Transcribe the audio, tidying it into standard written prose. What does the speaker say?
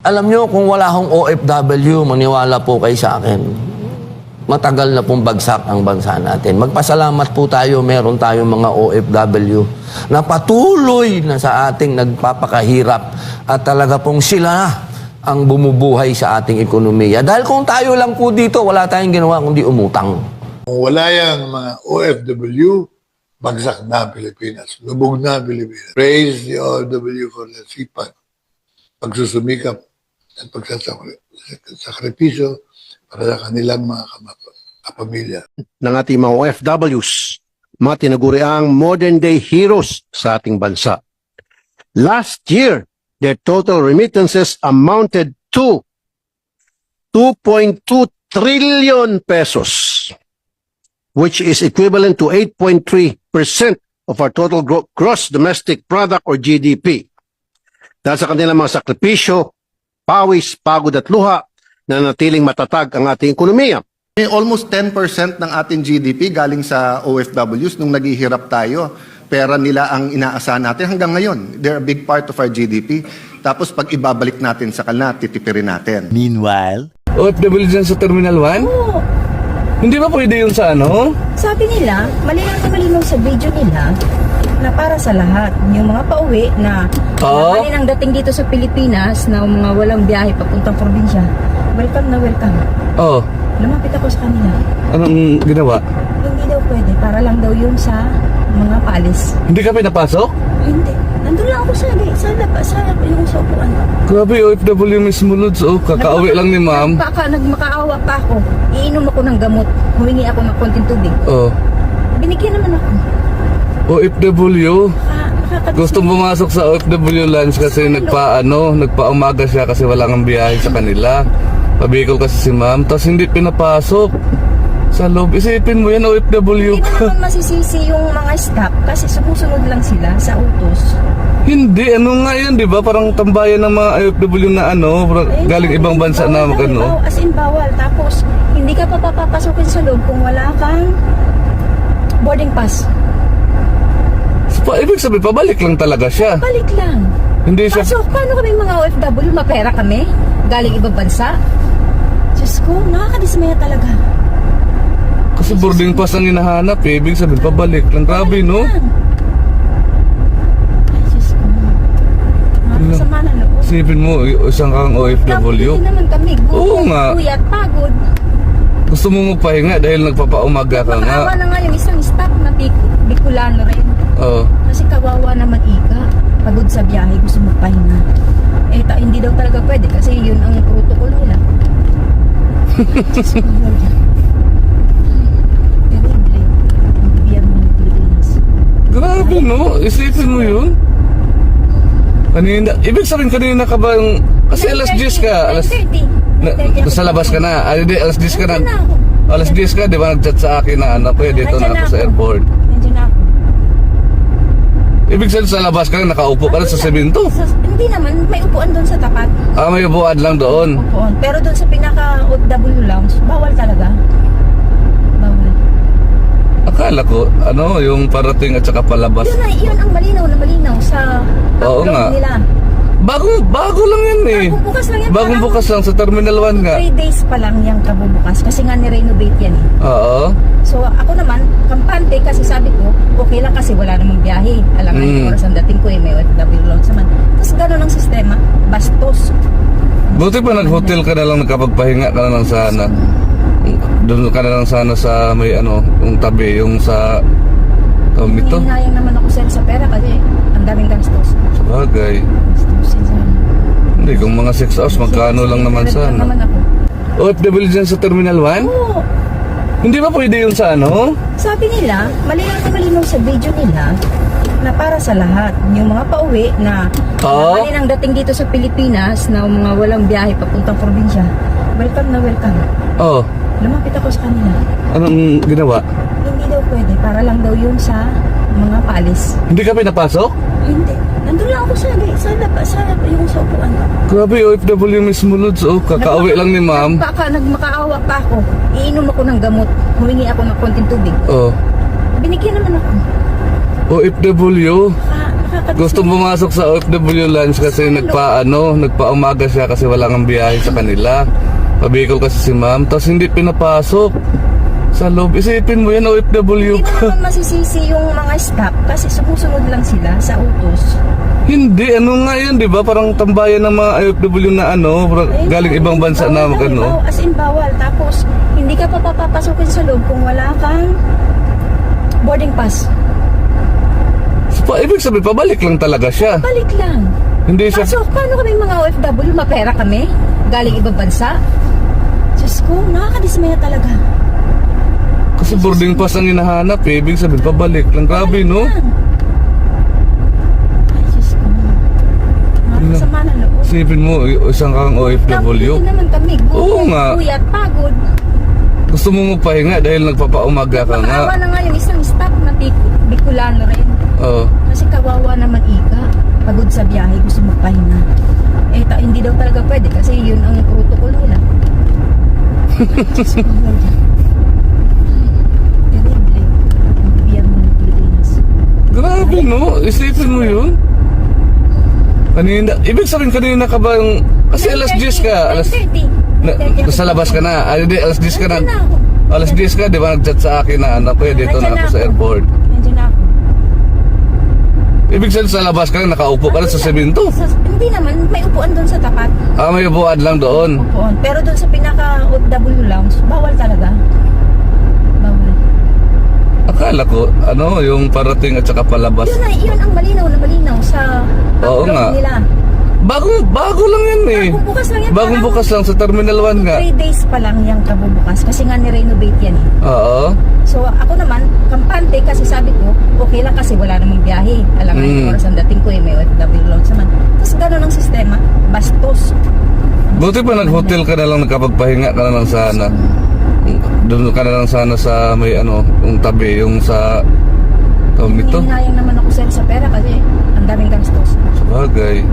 Alam nyo, kung wala akong OFW, maniwala po kayo sa akin. Matagal na pong bagsak ang bansa natin. Magpasalamat po tayo, meron tayong mga OFW na patuloy na sa ating nagpapakahirap at talaga pong sila ang bumubuhay sa ating ekonomiya. Dahil kung tayo lang po dito, wala tayong ginawa kundi umutang. Kung wala yung mga OFW, bagsak na ang Pilipinas. Lubog na ang Pilipinas. Praise the OFW for the sipag, pagsusumikap at pagsasakripisyo para sa kanilang mga kapamilya. Ng ating mga OFWs, mga tinaguriang modern-day heroes sa ating bansa. Last year, their total remittances amounted to 2.2 trillion pesos, which is equivalent to 8.3% of our total gross domestic product or GDP. Dahil sa kanilang mga sakripisyo, pawis, pagod at luha, na natiling matatag ang ating ekonomiya. Almost 10% ng ating GDP galing sa OFWs nung naghihirap tayo. Pera nila ang inaasahan natin hanggang ngayon. They're a big part of our GDP. Tapos pag ibabalik natin sa kanila, titipirin natin. Meanwhile, OFW dyan sa Terminal 1? Oo. Hindi ba pwede yun sa ano? Sabi nila, malinaw na malinaw sa video nila na para sa lahat. Yung mga pauwi na kaninang dating dito sa Pilipinas na mga walang biyahe papuntang probinsya, welcome na welcome. Oo. Lumapit ako sa kanila. Anong ginawa? Hindi daw pwede. Para lang daw yun sa mga paalis. Hindi ka pinapasok? Hindi. Nandun lang ako sa yung sa upuan. Grabe, OFW mismo, Lods. Oh, kakauwi lang ni ma'am. Nagmakaawa pa ako. Iinom ako ng gamot. Humingi ako ng konting tubig. Oh. Binigyan naman ako. OFW? Nakakadismay. Gusto pumasok sa OFW lunch kasi nagpa-umaga siya kasi wala nang biyahe sa kanila. Pabikol kasi si ma'am, tapos hindi pinapasok sa loob. Isipin mo yan, OFW Hindi ka. naman masisisi yung mga staff kasi sumusunod lang sila sa utos. Hindi, ano nga yan, di ba? Parang tambayan ng mga OFW na galing ibang bansa na As in bawal. Tapos, hindi ka pa papapasukin sa loob kung wala kang boarding pass. Ibig sabihin, pabalik lang talaga siya. Balik lang. Hindi siya... So, paano kami mga OFW? Mapera kami? Galing ibang bansa? Diyos ko, nakakadismaya talaga. Kasi boarding pass ang hinahanap eh. Ibig sabihin, pabalik lang. Grabe, no? Ay, Diyos ko. Nakakasama na loob. Isipin mo, isang kang OFW. Hindi naman kami. Oo nga. Guyat, pagod. Gusto mo magpahinga dahil nagpapaumaga ka nga. Makaawa na nga yung isang staff na Bicolano rin. Oo. Kasi kawawa naman ika. Pagod sa biyahe, gusto magpahinga. Hindi daw talaga pwede kasi yun ang protocol nila. Diyos ko, Lord. Terrible. Ang gobyerno ng Pilipinas. Grabe, no? Isipin mo yun. Ibig sabihin kanina ka ba yung... Kasi alas 10 ka. 9:30. Sa labas ka na. Hindi, alas 10 ka na. Nandiyan na ako. Alas 10 ka, di ba? Nag-chat sa akin na pwede dito na Nandiyan ako sa ako. airport. Nandiyan na ako. Ibig sabihin sa labas ka na, nakaupo ka na sa semento. Hindi naman, may upuan doon sa tapat. May upuan lang doon. Upuan. Pero doon sa pinaka-OFW lounge, bawal talaga. Bawal. Akala ko, yung parating at saka palabas. Yun ang malinaw na malinaw sa Oo upload nga. nila. Bago lang yan eh. Bagong bukas lang yan. Bagong bukas lang sa Terminal 1 nga. 3 days pa lang yung kabubukas kasi nga ni-renovate yan eh. Oo. So ako naman, kampante kasi sabi ko, okay lang kasi wala namang biyahe. Alam nga yung oras ang dating ko eh, may OFW lounge naman. Tapos gano'n ang sistema, bastos. Buti pa nag-hotel ka na lang, nakapagpahinga ka na lang sana. Doon ka na lang sana sa may yung tabi, yung sa tawag nito. Hinayang naman ako sa pera kasi ang daming gastos. Sabagay. Gastusin sana. Hindi, kung mga 6 hours, magkano lang naman sana. naman ako. OFW dyan sa Terminal 1? Oo. Hindi ba pwede yun sa Sabi nila, malinaw na malinaw sa video nila na para sa lahat. Yung mga pauwi na kaninang dating dito sa Pilipinas na mga walang biyahe papuntang probinsya, welcome na welcome. Oo. Lumapit ako sa kanila. Anong ginawa? Hindi daw pwede. Para lang daw yun sa mga paalis. Hindi ka pinapasok? Hindi. Nandun lang ako sa yung sa upuan. Grabe, OFW mismo, Lods. Oh, kakauwi lang ni ma'am. Nagmakaawa pa ako. Iinom ako ng gamot. Humingi ako ng konting tubig. Oo. Binigyan naman ako. OFW? Gusto pumasok sa OFW lunch kasi nagpa-umaga siya kasi wala nang biyahe sa kanila. Pabicol kasi si ma'am, tapos hindi pinapasok sa loob. Isipin mo yan, OFW Hindi mo ka. naman masisisi yung mga staff kasi sumusunod lang sila sa utos. Hindi, ano nga yun, di ba? Parang tambayan ng mga OFW na galing ibang bansa na bawal ano. As in bawal. Tapos, hindi ka pa papapasukin sa loob kung wala kang boarding pass. Ibig sabihin, pabalik lang talaga siya. Balik lang. Hindi siya, So, paano kami mga OFW? Mapera kami? Galing ibang bansa? Diyos ko, nakakadismaya talaga. kasi boarding pass ang hinahanap eh. Ibig sabihin, pabalik lang. Grabe, no? Ay, Diyos ko. Nakakasama na loob. Isipin mo, isang kang OFW. Hindi naman kami. Oo nga. Guyat, pagod. Gusto mo magpahinga dahil nagpapaumaga ka nga. Maawa na nga yung isang staff na Bicolano rin. Oo. Kasi kawawa naman ika. Pagod sa biyahe, gusto magpahinga. Hindi daw talaga pwede kasi yun ang protocol nila. Diyos ko, Lord. Terrible. Ang gobyerno ng Pilipinas. Grabe, no? Isipin mo yun. Ibig sabihin kanina ka ba yung... Kasi alas 10 ka. 9:30. Nasa labas ka na. Hindi, alas 10 ka na. Nandiyan na ako. Alas 10 ka, di ba? Nag-chat sa akin na pwede dito na ako sa airport. Nandiyan na ako. Ibig sabihin sa labas ka na, nakaupo ka na sa semento. Hindi naman, may upuan doon sa tapat. May upuan lang doon. Upuan. Pero doon sa pinaka-OFW lounge, bawal talaga. Bawal. Akala ko, yung parating at saka palabas. Yun ang malinaw na malinaw sa Oo upload nga. nila. Bago lang yan eh. Bagong bukas lang yan. Bagong Parang bukas lang sa Terminal 1 nga. 3 days pa lang yung kabubukas kasi nga ni-renovate yan eh. Oo. So ako naman, kampante kasi sabi ko, okay lang kasi wala namang biyahe. Alam nga yung oras ang dating ko eh, may OFW lounge naman. Tapos gano'n ang sistema, bastos. Buti pa nag-hotel ka na lang, nakapagpahinga ka na lang sana. Doon ka na lang sana sa may yung tabi, yung sa tawag nito. Hinayang naman ako sir sa pera kasi ang daming gastos. Sabagay.